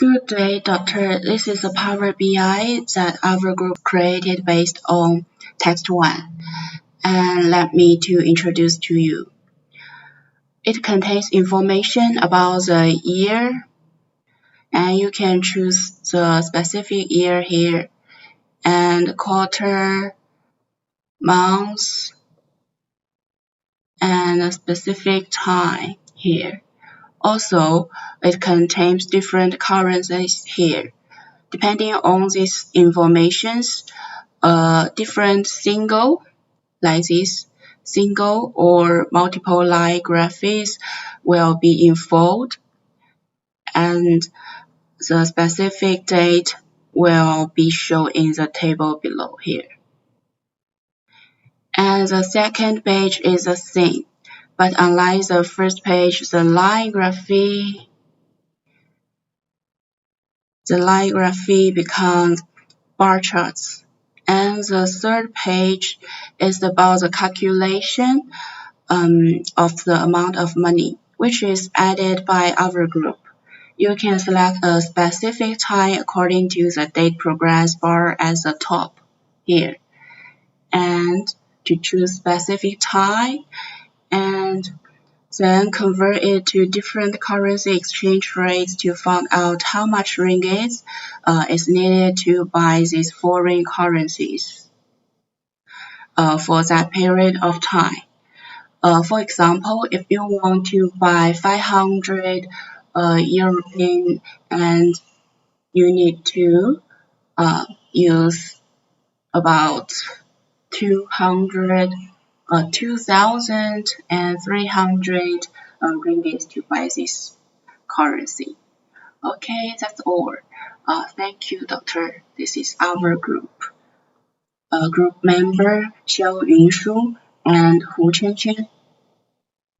Good day, Doctor. This is a Power BI that our group created based on text 1. And let me to introduce to you. It contains information about the year, and you can choose the specific year here, and quarter, month, and a specific time here. Also, it contains different currencies here. Depending on these informations, different single, like this, single or multiple line graphics will be infold, and the specific date will be shown in the table below here. And the second page is the same, but unlike the first page, the line graphic becomes bar charts. And the third page is about the calculation of the amount of money, which is added by our group. You can select a specific time according to the date progress bar at the top here. And to choose specific time, and then convert it to different currency exchange rates to find out how much ringgit is needed to buy these foreign currencies for that period of time. For example, if you want to buy 500 European, and you need to use about 2,300 ringgit to buy this currency. Okay, that's all. Thank you, Doctor. This is our group. Group member XIAO YUNSHU and QIANQIAN.